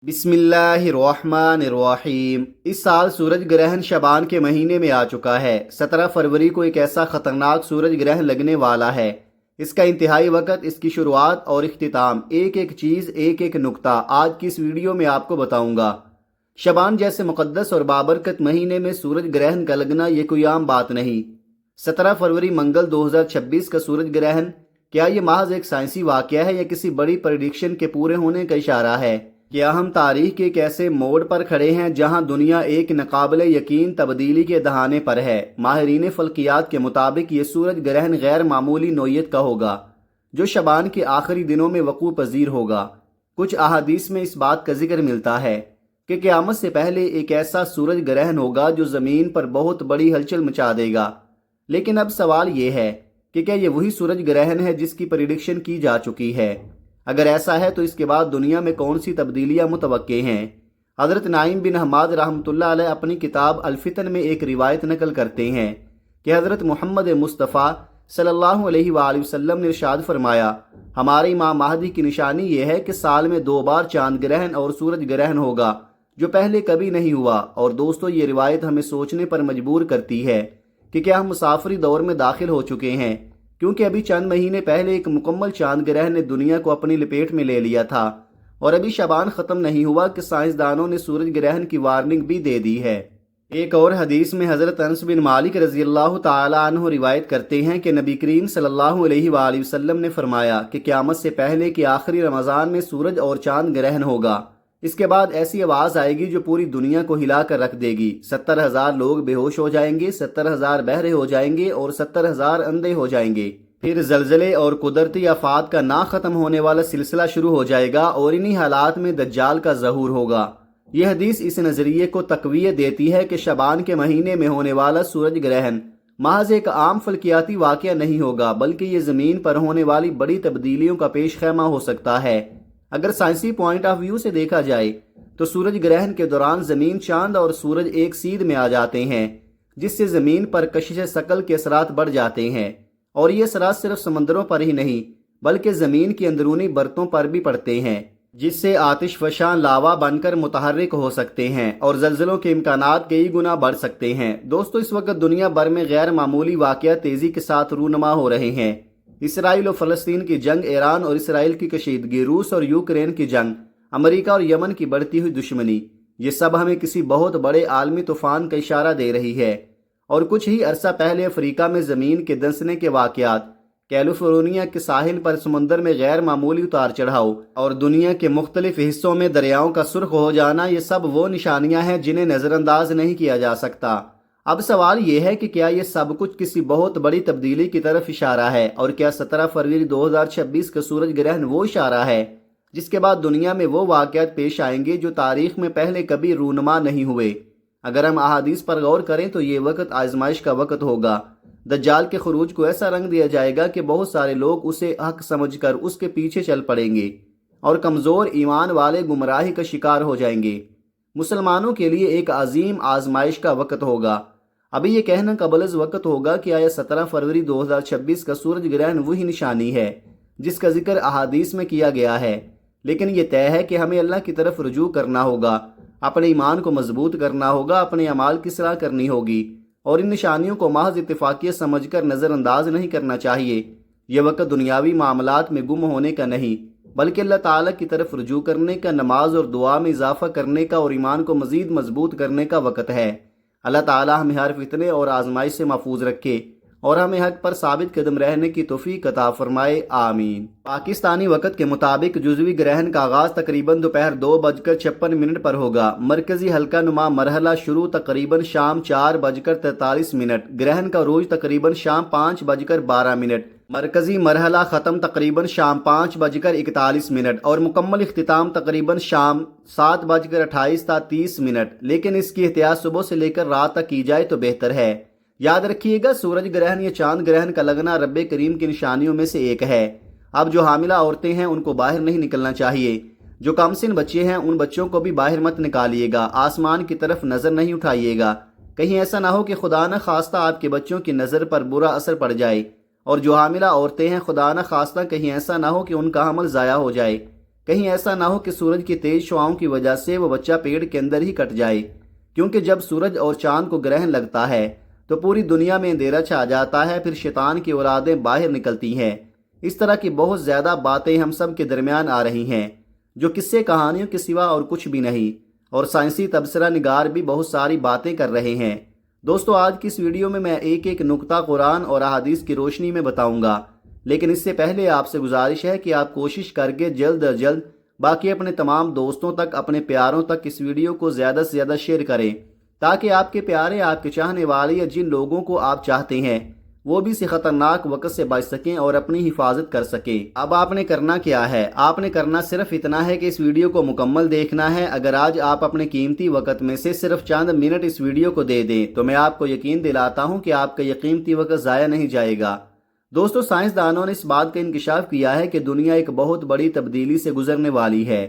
بسم اللہ الرحمن الرحیم۔ اس سال سورج گرہن شعبان کے مہینے میں آ چکا ہے۔ 17 فروری کو ایک ایسا خطرناک سورج گرہن لگنے والا ہے۔ اس کا انتہائی وقت، اس کی شروعات اور اختتام، ایک ایک چیز، ایک ایک نقطہ آج کی اس ویڈیو میں آپ کو بتاؤں گا۔ شعبان جیسے مقدس اور بابرکت مہینے میں سورج گرہن کا لگنا یہ کوئی عام بات نہیں۔ 17 فروری منگل 2026 کا سورج گرہن کیا یہ محض ایک سائنسی واقعہ ہے یا کسی بڑی پریڈکشن کے پورے ہونے کا اشارہ ہے؟ کیا ہم تاریخ کے ایک ایسے موڑ پر کھڑے ہیں جہاں دنیا ایک ناقابل یقین تبدیلی کے دہانے پر ہے؟ ماہرین فلکیات کے مطابق یہ سورج گرہن غیر معمولی نوعیت کا ہوگا جو شعبان کے آخری دنوں میں وقوع پذیر ہوگا۔ کچھ احادیث میں اس بات کا ذکر ملتا ہے کہ قیامت سے پہلے ایک ایسا سورج گرہن ہوگا جو زمین پر بہت بڑی ہلچل مچا دے گا۔ لیکن اب سوال یہ ہے کہ کیا یہ وہی سورج گرہن ہے جس کی پریڈکشن کی جا چکی ہے؟ اگر ایسا ہے تو اس کے بعد دنیا میں کون سی تبدیلیاں متوقع ہیں؟ حضرت نعیم بن حماد رحمۃ اللہ علیہ اپنی کتاب الفتن میں ایک روایت نقل کرتے ہیں کہ حضرت محمد مصطفیٰ صلی اللہ علیہ وآلہ وسلم نے ارشاد فرمایا، ہمارے امام مہدی کی نشانی یہ ہے کہ سال میں 2 بار چاند گرہن اور سورج گرہن ہوگا جو پہلے کبھی نہیں ہوا۔ اور دوستو، یہ روایت ہمیں سوچنے پر مجبور کرتی ہے کہ کیا ہم مسافری دور میں داخل ہو چکے ہیں، کیونکہ ابھی چند مہینے پہلے ایک مکمل چاند گرہن نے دنیا کو اپنی لپیٹ میں لے لیا تھا، اور ابھی شعبان ختم نہیں ہوا کہ سائنسدانوں نے سورج گرہن کی وارننگ بھی دے دی ہے۔ ایک اور حدیث میں حضرت انس بن مالک رضی اللہ تعالی عنہ روایت کرتے ہیں کہ نبی کریم صلی اللہ علیہ وآلہ وسلم نے فرمایا کہ قیامت سے پہلے کہ آخری رمضان میں سورج اور چاند گرہن ہوگا، اس کے بعد ایسی آواز آئے گی جو پوری دنیا کو ہلا کر رکھ دے گی۔ 70,000 لوگ بے ہوش ہو جائیں گے، 70,000 بہرے ہو جائیں گے اور 70,000 اندھے ہو جائیں گے۔ پھر زلزلے اور قدرتی آفات کا نہ ختم ہونے والا سلسلہ شروع ہو جائے گا اور انہی حالات میں دجال کا ظہور ہوگا۔ یہ حدیث اس نظریے کو تقویت دیتی ہے کہ شعبان کے مہینے میں ہونے والا سورج گرہن محض ایک عام فلکیاتی واقعہ نہیں ہوگا، بلکہ یہ زمین پر ہونے والی بڑی تبدیلیوں کا پیش خیمہ ہو سکتا ہے۔ اگر سائنسی پوائنٹ آف ویو سے دیکھا جائے تو سورج گرہن کے دوران زمین، چاند اور سورج ایک سیدھ میں آ جاتے ہیں، جس سے زمین پر کشش ثقل کے اثرات بڑھ جاتے ہیں، اور یہ اثرات صرف سمندروں پر ہی نہیں بلکہ زمین کی اندرونی پرتوں پر بھی پڑتے ہیں، جس سے آتش فشاں لاوا بن کر متحرک ہو سکتے ہیں اور زلزلوں کے امکانات کئی گنا بڑھ سکتے ہیں۔ دوستو، اس وقت دنیا بھر میں غیر معمولی واقعات تیزی کے ساتھ رونما ہو رہے ہیں۔ اسرائیل و فلسطین کی جنگ، ایران اور اسرائیل کی کشیدگی، روس اور یوکرین کی جنگ، امریکہ اور یمن کی بڑھتی ہوئی دشمنی، یہ سب ہمیں کسی بہت بڑے عالمی طوفان کا اشارہ دے رہی ہے۔ اور کچھ ہی عرصہ پہلے افریقہ میں زمین کے دھنسنے کے واقعات، کیلیفورنیا کے ساحل پر سمندر میں غیر معمولی اتار چڑھاؤ اور دنیا کے مختلف حصوں میں دریاؤں کا سرخ ہو جانا، یہ سب وہ نشانیاں ہیں جنہیں نظر انداز نہیں کیا جا سکتا۔ اب سوال یہ ہے کہ کیا یہ سب کچھ کسی بہت بڑی تبدیلی کی طرف اشارہ ہے، اور کیا 17 فروری 2026 کا سورج گرہن وہ اشارہ ہے جس کے بعد دنیا میں وہ واقعات پیش آئیں گے جو تاریخ میں پہلے کبھی رونما نہیں ہوئے؟ اگر ہم احادیث پر غور کریں تو یہ وقت آزمائش کا وقت ہوگا۔ دجال کے خروج کو ایسا رنگ دیا جائے گا کہ بہت سارے لوگ اسے حق سمجھ کر اس کے پیچھے چل پڑیں گے اور کمزور ایمان والے گمراہی کا شکار ہو جائیں گے۔ مسلمانوں کے لیے ایک عظیم آزمائش کا وقت ہوگا۔ ابھی یہ کہنا قبل از وقت ہوگا کہ آیا 17 فروری 2026 کا سورج گرہن وہی نشانی ہے جس کا ذکر احادیث میں کیا گیا ہے، لیکن یہ طے ہے کہ ہمیں اللہ کی طرف رجوع کرنا ہوگا، اپنے ایمان کو مضبوط کرنا ہوگا، اپنے اعمال کی اصلاح کرنی ہوگی، اور ان نشانیوں کو محض اتفاقیہ سمجھ کر نظر انداز نہیں کرنا چاہیے۔ یہ وقت دنیاوی معاملات میں گم ہونے کا نہیں بلکہ اللہ تعالیٰ کی طرف رجوع کرنے کا، نماز اور دعا میں اضافہ کرنے کا اور ایمان کو مزید مضبوط کرنے کا وقت ہے۔ اللہ تعالیٰ ہمیں ہر فتنے اور آزمائش سے محفوظ رکھے اور ہمیں حق پر ثابت قدم رہنے کی توفیق عطا فرمائے، آمین۔ پاکستانی وقت کے مطابق جزوی گرہن کا آغاز تقریباً دوپہر 2:56 پر ہوگا۔ مرکزی حلقہ نما مرحلہ شروع تقریباً شام 4:43، گرہن کا عروج تقریباً شام 5:12، مرکزی مرحلہ ختم تقریباً شام 5:41 اور مکمل اختتام تقریباً شام 7:28 تا 30۔ لیکن اس کی احتیاط صبح سے لے کر رات تک کی جائے تو بہتر ہے۔ یاد رکھیے گا، سورج گرہن یا چاند گرہن کا لگنا رب کریم کی نشانیوں میں سے ایک ہے۔ اب جو حاملہ عورتیں ہیں ان کو باہر نہیں نکلنا چاہیے، جو کم سن بچے ہیں ان بچوں کو بھی باہر مت نکالیے گا، آسمان کی طرف نظر نہیں اٹھائیے گا، کہیں ایسا نہ ہو کہ خدا نہ خواستہ آپ کے بچوں کی نظر پر برا اثر پڑ جائے، اور جو حاملہ عورتیں ہیں خدا نہ خواستہ کہیں ایسا نہ ہو کہ ان کا حمل ضائع ہو جائے، کہیں ایسا نہ ہو کہ سورج کی تیز شعاؤں کی وجہ سے وہ بچہ پیڑ کے اندر ہی کٹ جائے، کیونکہ جب سورج اور چاند کو گرہن لگتا ہے تو پوری دنیا میں اندھیرا چھا جاتا ہے، پھر شیطان کی اولادیں باہر نکلتی ہیں۔ اس طرح کی بہت زیادہ باتیں ہم سب کے درمیان آ رہی ہیں جو قصے کہانیوں کے سوا اور کچھ بھی نہیں، اور سائنسی تبصرہ نگار بھی بہت ساری باتیں کر رہے ہیں۔ دوستو، آج کی اس ویڈیو میں ایک ایک نقطہ قرآن اور احادیث کی روشنی میں بتاؤں گا، لیکن اس سے پہلے آپ سے گزارش ہے کہ آپ کوشش کر کے جلد از جلد باقی اپنے تمام دوستوں تک، اپنے پیاروں تک اس ویڈیو کو زیادہ سے زیادہ شیئر کریں، تاکہ آپ کے پیارے، آپ کے چاہنے والے یا جن لوگوں کو آپ چاہتے ہیں وہ بھی اس خطرناک وقت سے بچ سکیں اور اپنی حفاظت کر سکیں۔ اب آپ نے کرنا کیا ہے؟ آپ نے کرنا صرف اتنا ہے کہ اس ویڈیو کو مکمل دیکھنا ہے۔ اگر آج آپ اپنے قیمتی وقت میں سے صرف چند منٹ اس ویڈیو کو دے دیں تو میں آپ کو یقین دلاتا ہوں کہ آپ کا یہ قیمتی وقت ضائع نہیں جائے گا۔ دوستو، سائنسدانوں نے اس بات کا انکشاف کیا ہے کہ دنیا ایک بہت بڑی تبدیلی سے گزرنے والی ہے،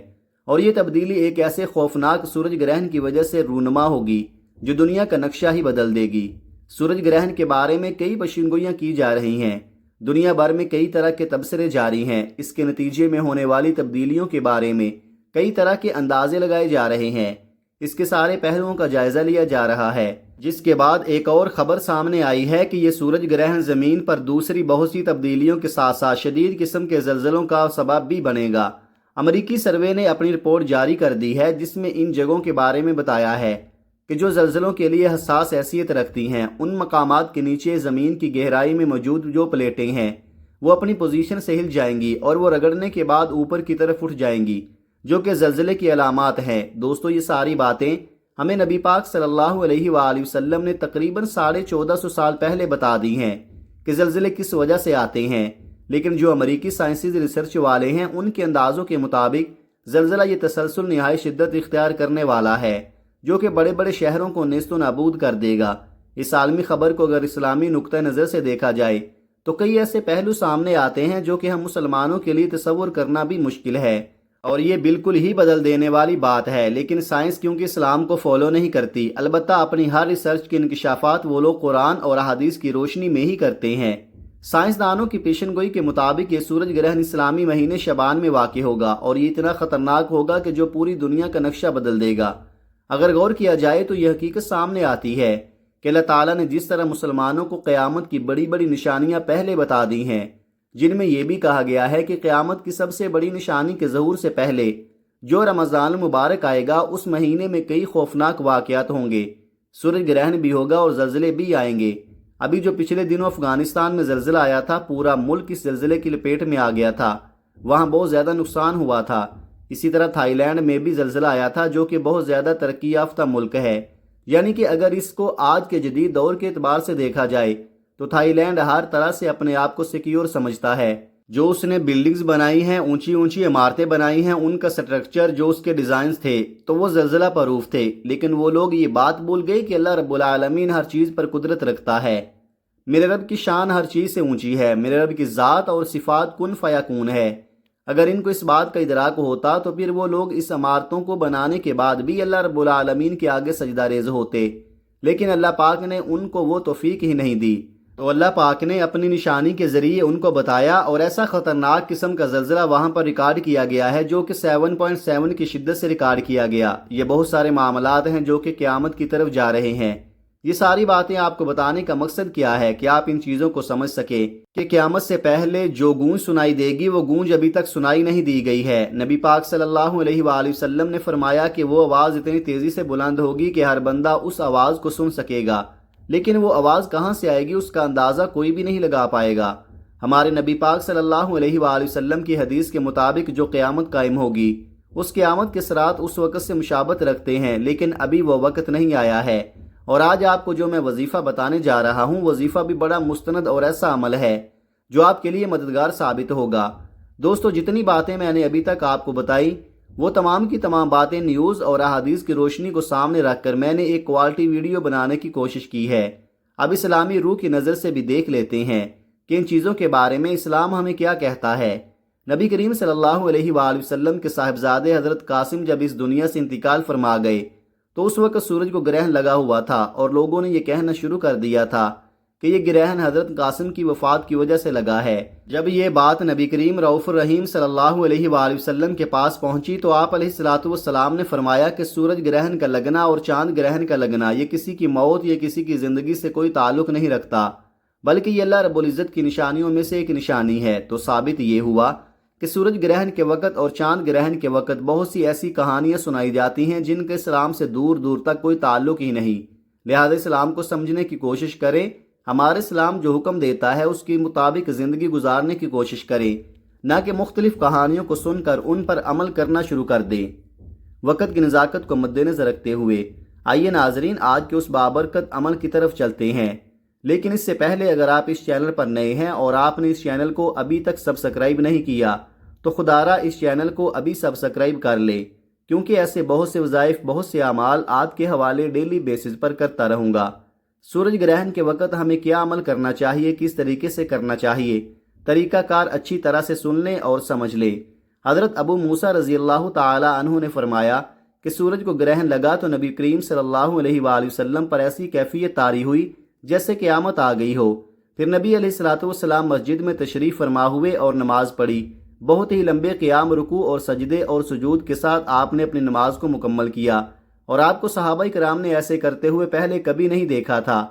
اور یہ تبدیلی ایک ایسے خوفناک سورج گرہن کی وجہ سے رونما ہوگی جو دنیا کا نقشہ ہی بدل دے گی۔ سورج گرہن کے بارے میں کئی پیشین کی جا رہی ہیں، دنیا بھر میں کئی طرح کے تبصرے جاری ہیں۔ اس کے نتیجے میں ہونے والی تبدیلیوں کے بارے میں کئی طرح کے اندازے لگائے جا رہے ہیں۔ اس کے سارے پہلوؤں کا جائزہ لیا جا رہا ہے، جس کے بعد ایک اور خبر سامنے آئی ہے کہ یہ سورج گرہن زمین پر دوسری بہت سی تبدیلیوں کے ساتھ ساتھ شدید قسم کے زلزلوں کا سبب بھی بنے گا۔ امریکی سروے نے اپنی رپورٹ جاری کر دی ہے، جس میں ان جگہوں کے بارے میں بتایا ہے کہ جو زلزلوں کے لیے حساس حیثیت رکھتی ہیں۔ ان مقامات کے نیچے زمین کی گہرائی میں موجود جو پلیٹیں ہیں وہ اپنی پوزیشن سے ہل جائیں گی اور وہ رگڑنے کے بعد اوپر کی طرف اٹھ جائیں گی، جو کہ زلزلے کی علامات ہیں۔ دوستو، یہ ساری باتیں ہمیں نبی پاک صلی اللہ علیہ وآلہ وسلم نے تقریباً 1450 سال پہلے بتا دی ہیں کہ زلزلے کس وجہ سے آتے ہیں، لیکن جو امریکی سائنسی ریسرچ والے ہیں ان کے اندازوں کے مطابق زلزلہ یہ تسلسل نہایت شدت اختیار کرنے والا ہے، جو کہ بڑے بڑے شہروں کو نیست و نابود کر دے گا۔ اس عالمی خبر کو اگر اسلامی نقطہ نظر سے دیکھا جائے تو کئی ایسے پہلو سامنے آتے ہیں جو کہ ہم مسلمانوں کے لیے تصور کرنا بھی مشکل ہے، اور یہ بالکل ہی بدل دینے والی بات ہے۔ لیکن سائنس کیونکہ اسلام کو فالو نہیں کرتی، البتہ اپنی ہر ریسرچ کے انکشافات وہ لوگ قرآن اور احادیث کی روشنی میں ہی کرتے ہیں۔ سائنسدانوں کی پیشن گوئی کے مطابق یہ سورج گرہن اسلامی مہینے شعبان میں واقع ہوگا، اور یہ اتنا خطرناک ہوگا کہ جو پوری دنیا کا نقشہ بدل دے گا۔ اگر غور کیا جائے تو یہ حقیقت سامنے آتی ہے کہ اللہ تعالیٰ نے جس طرح مسلمانوں کو قیامت کی بڑی بڑی نشانیاں پہلے بتا دی ہیں، جن میں یہ بھی کہا گیا ہے کہ قیامت کی سب سے بڑی نشانی کے ظہور سے پہلے جو رمضان المبارک آئے گا اس مہینے میں کئی خوفناک واقعات ہوں گے، سورج گرہن بھی ہوگا اور زلزلے بھی آئیں گے۔ ابھی جو پچھلے دنوں افغانستان میں زلزلہ آیا تھا، پورا ملک اس زلزلے کی لپیٹ میں آ گیا تھا، وہاں بہت زیادہ نقصان ہوا تھا۔ اسی طرح تھائی لینڈ میں بھی زلزلہ آیا تھا، جو کہ بہت زیادہ ترقی یافتہ ملک ہے، یعنی کہ اگر اس کو آج کے جدید دور کے اعتبار سے دیکھا جائے تو تھائی لینڈ ہر طرح سے اپنے آپ کو سیکیور سمجھتا ہے۔ جو اس نے بلڈنگز بنائی ہیں، اونچی اونچی عمارتیں بنائی ہیں، ان کا سٹرکچر، جو اس کے ڈیزائنز تھے تو وہ زلزلہ پروف تھے، لیکن وہ لوگ یہ بات بھول گئے کہ اللہ رب العالمین ہر چیز پر قدرت رکھتا ہے۔ میرے رب کی شان ہر چیز سے اونچی ہے، میرے رب کی ذات اور صفات کن فیکون ہے۔ اگر ان کو اس بات کا ادراک ہوتا تو پھر وہ لوگ اس عمارتوں کو بنانے کے بعد بھی اللہ رب العالمین کے آگے سجدہ ریز ہوتے، لیکن اللہ پاک نے ان کو وہ توفیق ہی نہیں دی۔ تو اللہ پاک نے اپنی نشانی کے ذریعے ان کو بتایا، اور ایسا خطرناک قسم کا زلزلہ وہاں پر ریکارڈ کیا گیا ہے جو کہ 7.7 کی شدت سے ریکارڈ کیا گیا۔ یہ بہت سارے معاملات ہیں جو کہ قیامت کی طرف جا رہے ہیں۔ یہ ساری باتیں آپ کو بتانے کا مقصد کیا ہے کہ آپ ان چیزوں کو سمجھ سکیں کہ قیامت سے پہلے جو گونج سنائی دے گی وہ گونج ابھی تک سنائی نہیں دی گئی ہے۔ نبی پاک صلی اللہ علیہ وآلہ وسلم نے فرمایا کہ وہ آواز اتنی تیزی سے بلند ہوگی کہ ہر بندہ اس آواز کو سن سکے گا، لیکن وہ آواز کہاں سے آئے گی اس کا اندازہ کوئی بھی نہیں لگا پائے گا۔ ہمارے نبی پاک صلی اللہ علیہ وآلہ وسلم کی حدیث کے مطابق جو قیامت قائم ہوگی اس قیامت کے سرات اس وقت سے مشابہت رکھتے ہیں، لیکن ابھی وہ وقت نہیں آیا ہے۔ اور آج آپ کو جو میں وظیفہ بتانے جا رہا ہوں، وظیفہ بھی بڑا مستند اور ایسا عمل ہے جو آپ کے لیے مددگار ثابت ہوگا۔ دوستو، جتنی باتیں میں نے ابھی تک آپ کو بتائی وہ تمام کی تمام باتیں نیوز اور احادیث کی روشنی کو سامنے رکھ کر میں نے ایک کوالٹی ویڈیو بنانے کی کوشش کی ہے۔ اب اسلامی روح کی نظر سے بھی دیکھ لیتے ہیں کہ ان چیزوں کے بارے میں اسلام ہمیں کیا کہتا ہے۔ نبی کریم صلی اللہ علیہ وآلہ وسلم کے صاحبزادے حضرت قاسم جب اس دنیا سے انتقال فرما گئے تو اس وقت سورج کو گرہن لگا ہوا تھا، اور لوگوں نے یہ کہنا شروع کر دیا تھا کہ یہ گرہن حضرت قاسم کی وفات کی وجہ سے لگا ہے۔ جب یہ بات نبی کریم رؤوف الرحیم صلی اللہ علیہ وآلہ وسلم کے پاس پہنچی تو آپ علیہ الصلوۃ والسلام نے فرمایا کہ سورج گرہن کا لگنا اور چاند گرہن کا لگنا یہ کسی کی موت یا کسی کی زندگی سے کوئی تعلق نہیں رکھتا، بلکہ یہ اللہ رب العزت کی نشانیوں میں سے ایک نشانی ہے۔ تو ثابت یہ ہوا کہ سورج گرہن کے وقت اور چاند گرہن کے وقت بہت سی ایسی کہانیاں سنائی جاتی ہیں جن کے اسلام سے دور دور تک کوئی تعلق ہی نہیں، لہذا اسلام کو سمجھنے کی کوشش کریں، ہمارے اسلام جو حکم دیتا ہے اس کے مطابق زندگی گزارنے کی کوشش کریں، نہ کہ مختلف کہانیوں کو سن کر ان پر عمل کرنا شروع کر دیں۔ وقت کی نزاکت کو مد نظر رکھتے ہوئے آئیے ناظرین آج کے اس بابرکت عمل کی طرف چلتے ہیں، لیکن اس سے پہلے اگر آپ اس چینل پر نئے ہیں اور آپ نے اس چینل کو ابھی تک سبسکرائب نہیں کیا تو خدا را اس چینل کو ابھی سبسکرائب کر لیں، کیونکہ ایسے بہت سے وظائف، بہت سے اعمال آپ کے حوالے ڈیلی بیسز پر کرتا رہوں گا۔ سورج گرہن کے وقت ہمیں کیا عمل کرنا چاہیے، کس طریقے سے کرنا چاہیے، طریقہ کار اچھی طرح سے سن لیں اور سمجھ لیں۔ حضرت ابو موسیٰ رضی اللہ تعالی عنہ نے فرمایا کہ سورج کو گرہن لگا تو نبی کریم صلی اللہ علیہ وآلہ وسلم پر ایسی کیفیت طاری ہوئی جیسے قیامت آ گئی ہو۔ پھر نبی علیہ الصلوۃ والسلام مسجد میں تشریف فرما ہوئے اور نماز پڑھی۔ بہت ہی لمبے قیام، رکوع اور سجدے اور سجود کے ساتھ آپ نے اپنی نماز کو مکمل کیا، اور آپ کو صحابہ کرام نے ایسے کرتے ہوئے پہلے کبھی نہیں دیکھا تھا۔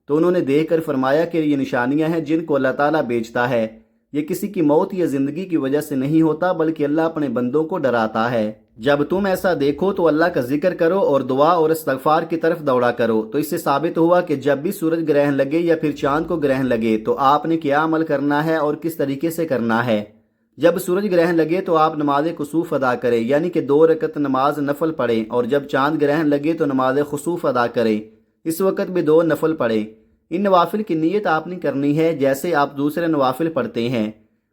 تو انہوں نے دیکھ کر فرمایا کہ یہ نشانیاں ہیں جن کو اللہ تعالیٰ بیچتا ہے، یہ کسی کی موت یا زندگی کی وجہ سے نہیں ہوتا بلکہ اللہ اپنے بندوں کو ڈراتا ہے۔ جب تم ایسا دیکھو تو اللہ کا ذکر کرو اور دعا اور استغفار کی طرف دوڑا کرو۔ تو اس سے ثابت ہوا کہ جب بھی سورج گرہن لگے یا پھر چاند کو گرہن لگے تو آپ نے کیا عمل کرنا ہے اور کس طریقے سے کرنا ہے۔ جب سورج گرہن لگے تو آپ نماز کسوف ادا کریں، یعنی کہ 2 رکعت نماز نفل پڑھیں، اور جب چاند گرہن لگے تو نماز خسوف ادا کریں، اس وقت بھی 2 نفل پڑھیں۔ ان نوافل کی نیت آپ نے کرنی ہے جیسے آپ دوسرے نوافل پڑھتے ہیں۔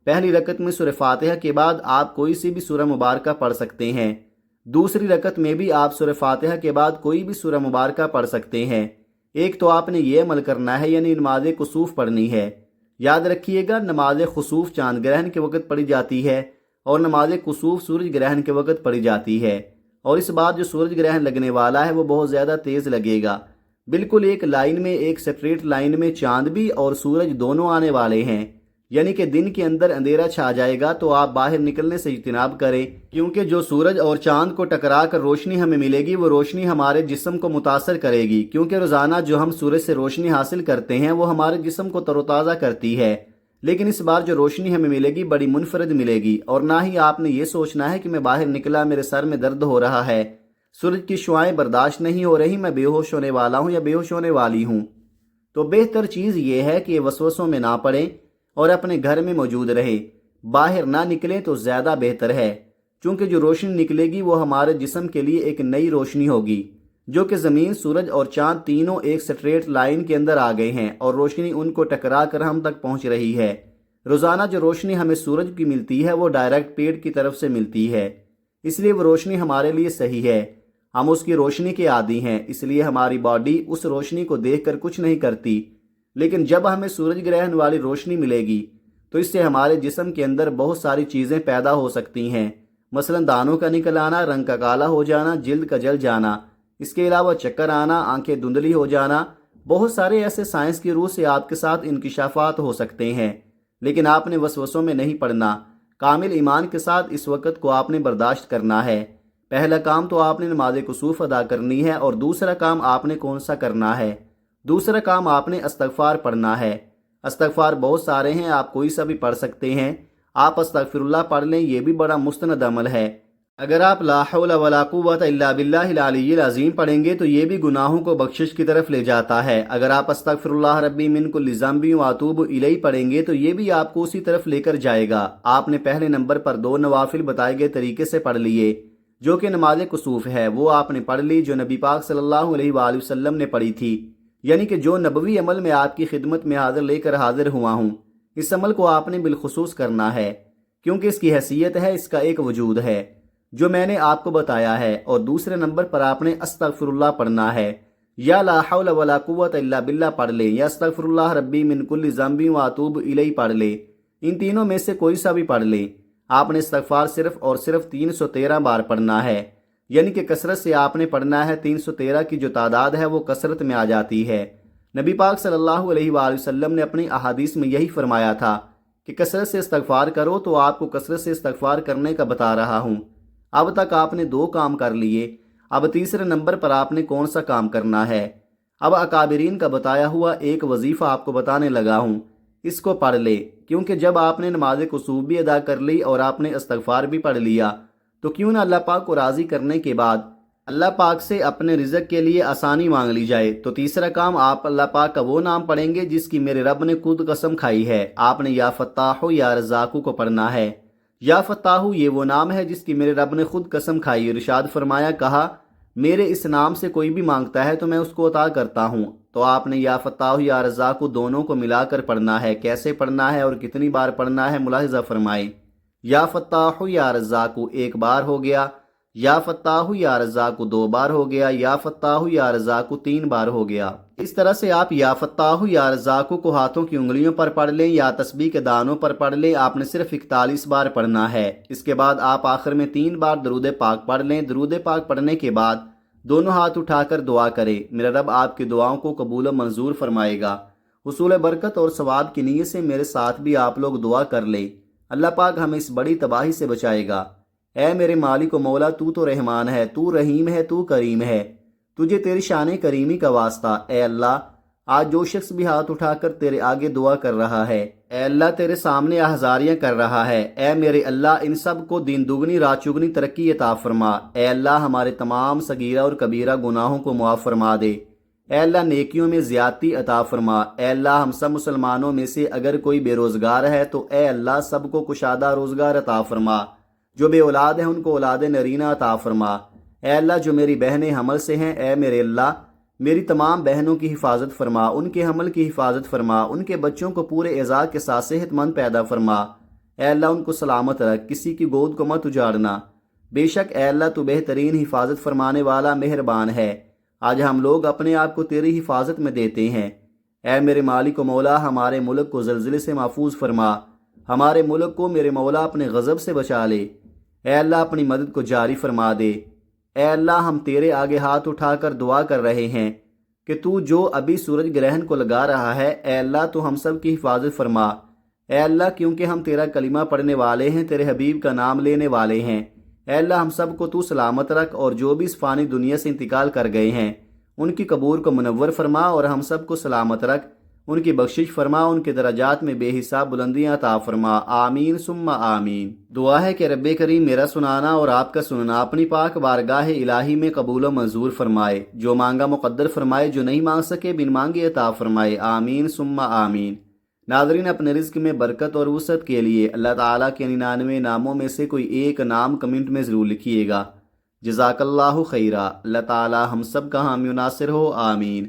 پہلی رکعت میں سورہ فاتحہ کے بعد آپ کوئی سی بھی سورہ مبارکہ پڑھ سکتے ہیں، دوسری رکعت میں بھی آپ سورہ فاتحہ کے بعد کوئی بھی سورہ مبارکہ پڑھ سکتے ہیں۔ ایک تو آپ نے یہ عمل کرنا ہے، یعنی نماز کسوف پڑھنی ہے۔ یاد رکھیے گا نماز خسوف چاند گرہن کے وقت پڑھی جاتی ہے اور نماز کسوف سورج گرہن کے وقت پڑھی جاتی ہے، اور اس بار جو سورج گرہن لگنے والا ہے وہ بہت زیادہ تیز لگے گا۔ بالکل ایک لائن میں، ایک سٹریٹ لائن میں چاند بھی اور سورج دونوں آنے والے ہیں، یعنی کہ دن کے اندر اندھیرا چھا جائے گا تو آپ باہر نکلنے سے اجتناب کریں، کیونکہ جو سورج اور چاند کو ٹکرا کر روشنی ہمیں ملے گی وہ روشنی ہمارے جسم کو متاثر کرے گی، کیونکہ روزانہ جو ہم سورج سے روشنی حاصل کرتے ہیں وہ ہمارے جسم کو تر و تازہ کرتی ہے، لیکن اس بار جو روشنی ہمیں ملے گی بڑی منفرد ملے گی، اور نہ ہی آپ نے یہ سوچنا ہے کہ میں باہر نکلا میرے سر میں درد ہو رہا ہے، سورج کی شعاعیں برداشت نہیں ہو رہی، میں بے ہوش ہونے والا ہوں یا بے ہوش ہونے والی ہوں۔ تو بہتر چیز یہ ہے کہ وسوسوں میں نہ پڑیں اور اپنے گھر میں موجود رہے، باہر نہ نکلیں تو زیادہ بہتر ہے، چونکہ جو روشنی نکلے گی وہ ہمارے جسم کے لیے ایک نئی روشنی ہوگی، جو کہ زمین، سورج اور چاند تینوں ایک سٹریٹ لائن کے اندر آ گئے ہیں اور روشنی ان کو ٹکرا کر ہم تک پہنچ رہی ہے۔ روزانہ جو روشنی ہمیں سورج کی ملتی ہے وہ ڈائریکٹ پیڑ کی طرف سے ملتی ہے، اس لیے وہ روشنی ہمارے لیے صحیح ہے، ہم اس کی روشنی کے عادی ہیں، اس لیے ہماری باڈی اس روشنی کو دیکھ کر کچھ نہیں کرتی، لیکن جب ہمیں سورج گرہن والی روشنی ملے گی تو اس سے ہمارے جسم کے اندر بہت ساری چیزیں پیدا ہو سکتی ہیں، مثلا دانوں کا نکل آنا، رنگ کا کالا ہو جانا، جلد کا جل جانا، اس کے علاوہ چکر آنا، آنکھیں دھندلی ہو جانا، بہت سارے ایسے سائنس کی روح سے آپ کے ساتھ انکشافات ہو سکتے ہیں، لیکن آپ نے وسوسوں میں نہیں پڑنا، کامل ایمان کے ساتھ اس وقت کو آپ نے برداشت کرنا ہے۔ پہلا کام تو آپ نے نماز کسوف ادا کرنی ہے، اور دوسرا کام آپ نے کون سا کرنا ہے؟ دوسرا کام آپ نے استغفار پڑھنا ہے۔ استغفار بہت سارے ہیں، آپ کوئی سا بھی پڑھ سکتے ہیں، آپ استغفر اللہ پڑھ لیں، یہ بھی بڑا مستند عمل ہے۔ اگر آپ لا حول ولا قوت الا باللہ العلی العظیم پڑھیں گے تو یہ بھی گناہوں کو بخشش کی طرف لے جاتا ہے۔ اگر آپ استغفر اللہ ربی من کل ذنب واتوب الیہ پڑھیں گے تو یہ بھی آپ کو اسی طرف لے کر جائے گا۔ آپ نے پہلے نمبر پر 2 نوافل بتائے گئے طریقے سے پڑھ لیے، جو کہ نماز کسوف ہے، وہ آپ نے پڑھ لی جو نبی پاک صلی اللہ علیہ وآلہ وسلم نے پڑھی تھی، یعنی کہ جو نبوی عمل میں آپ کی خدمت میں حاضر ہوا ہوں، اس عمل کو آپ نے بالخصوص کرنا ہے، کیونکہ اس کی حیثیت ہے، اس کا ایک وجود ہے جو میں نے آپ کو بتایا ہے۔ اور دوسرے نمبر پر آپ نے استغفر اللہ پڑھنا ہے، یا لا حول ولا قوت الا باللہ پڑھ لیں، یا استغفر اللہ ربی من کل ذنب واتوب الیہ پڑھ لیں، ان تینوں میں سے کوئی سا بھی پڑھ لیں۔ آپ نے استغفار صرف اور صرف 313 بار پڑھنا ہے، یعنی کہ کثرت سے آپ نے پڑھنا ہے، 313 کی جو تعداد ہے وہ کثرت میں آ جاتی ہے، نبی پاک صلی اللہ علیہ وآلہ وسلم نے اپنی احادیث میں یہی فرمایا تھا کہ کثرت سے استغفار کرو، تو آپ کو کثرت سے استغفار کرنے کا بتا رہا ہوں۔ اب تک آپ نے 2 کام کر لیے، اب تیسرے نمبر پر آپ نے کون سا کام کرنا ہے؟ اب اکابرین کا بتایا ہوا ایک وظیفہ آپ کو بتانے لگا ہوں، اس کو پڑھ لے، کیونکہ جب آپ نے نماز کسوف بھی ادا کر لی اور آپ نے استغفار بھی پڑھ لیا تو کیوں نہ اللہ پاک کو راضی کرنے کے بعد اللہ پاک سے اپنے رزق کے لیے آسانی مانگ لی جائے۔ تو تیسرا کام، آپ اللہ پاک کا وہ نام پڑھیں گے جس کی میرے رب نے خود قسم کھائی ہے۔ آپ نے یا فتاح یا رزاق کو پڑھنا ہے۔ یا فتاح یہ وہ نام ہے جس کی میرے رب نے خود قسم کھائی، ارشاد فرمایا، کہا میرے اس نام سے کوئی بھی مانگتا ہے تو میں اس کو عطا کرتا ہوں۔ تو آپ نے یا فتاح یا رزاق دونوں کو ملا کر پڑھنا ہے۔ کیسے پڑھنا ہے اور کتنی بار پڑھنا ہے ملاحظہ فرمائیں۔ یا فتاح یا رزاق 1 بار ہو گیا، یا فتاح یا رزاق 2 بار ہو گیا، یا فتاح یا رزاق 3 بار ہو گیا۔ اس طرح سے آپ یا فتاح یا رزاق کو ہاتھوں کی انگلیوں پر پڑھ لیں یا تسبیح کے دانوں پر پڑھ لیں۔ آپ نے صرف 41 بار پڑھنا ہے۔ اس کے بعد آپ آخر میں 3 بار درود پاک پڑھ لیں۔ درود پاک پڑھنے کے بعد دونوں ہاتھ اٹھا کر دعا کریں، میرا رب آپ کی دعاؤں کو قبول و منظور فرمائے گا۔ حصول برکت اور ثواب کی نیت سے میرے ساتھ بھی آپ لوگ دعا کر لیں، اللہ پاک ہمیں اس بڑی تباہی سے بچائے گا۔ اے میرے مالک و مولا، تو تو رحمان ہے، تو رحیم ہے، تو کریم ہے، تجھے تیری شان کریمی کا واسطہ۔ اے اللہ، آج جو شخص بھی ہاتھ اٹھا کر تیرے آگے دعا کر رہا ہے، اے اللہ تیرے سامنے احزاریاں کر رہا ہے، اے میرے اللہ ان سب کو دین دگنی رات چگنی ترقی عطا فرما۔ اے اللہ ہمارے تمام صغیرہ اور کبیرہ گناہوں کو معاف فرما دے۔ اے اللہ نیکیوں میں زیادتی عطا فرما۔ اے اللہ ہم سب مسلمانوں میں سے اگر کوئی بے روزگار ہے تو اے اللہ سب کو کشادہ روزگار عطا فرما۔ جو بے اولاد ہیں ان کو اولاد نرینہ عطا فرما۔ اے اللہ جو میری بہنیں حمل سے ہیں، اے میرے اللہ میری تمام بہنوں کی حفاظت فرما، ان کے حمل کی حفاظت فرما، ان کے بچوں کو پورے اعزاز کے ساتھ صحت مند پیدا فرما۔ اے اللہ ان کو سلامت رکھ، کسی کی گود کو مت اجاڑنا۔ بے شک اے اللہ تو بہترین حفاظت فرمانے والا مہربان ہے۔ آج ہم لوگ اپنے آپ کو تیری حفاظت میں دیتے ہیں۔ اے میرے مالک و مولا، ہمارے ملک کو زلزلے سے محفوظ فرما، ہمارے ملک کو میرے مولا اپنے غضب سے بچا لے۔ اے اللہ اپنی مدد کو جاری فرما دے۔ اے اللہ ہم تیرے آگے ہاتھ اٹھا کر دعا کر رہے ہیں کہ تو جو ابھی سورج گرہن کو لگا رہا ہے، اے اللہ تو ہم سب کی حفاظت فرما۔ اے اللہ کیونکہ ہم تیرا کلمہ پڑھنے والے ہیں، تیرے حبیب کا نام لینے والے ہیں، اے اللہ ہم سب کو تو سلامت رکھ، اور جو بھی اس فانی دنیا سے انتقال کر گئے ہیں ان کی قبور کو منور فرما، اور ہم سب کو سلامت رکھ، ان کی بخشش فرما، ان کے درجات میں بے حساب بلندیاں عطا فرما۔ آمین ثم آمین۔ دعا ہے کہ رب کریم میرا سنانا اور آپ کا سننا اپنی پاک بارگاہ الہی میں قبول و منظور فرمائے، جو مانگا مقدر فرمائے، جو نہیں مانگ سکے بن مانگے عطا فرمائے۔ آمین ثم آمین۔ ناظرین، اپنے رزق میں برکت اور وسعت کے لیے اللہ تعالیٰ کے 99 ناموں میں سے کوئی ایک نام کمنٹ میں ضرور لکھیے گا۔ جزاک اللہ خیرہ۔ اللہ تعالیٰ ہم سب کا حامی و ناصر ہو، آمین۔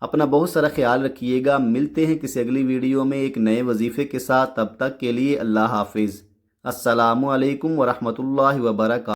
اپنا بہت سارا خیال رکھیے گا۔ ملتے ہیں کسی اگلی ویڈیو میں ایک نئے وظیفے کے ساتھ، تب تک کے لیے اللہ حافظ۔ السلام علیکم ورحمۃ اللہ وبرکاتہ۔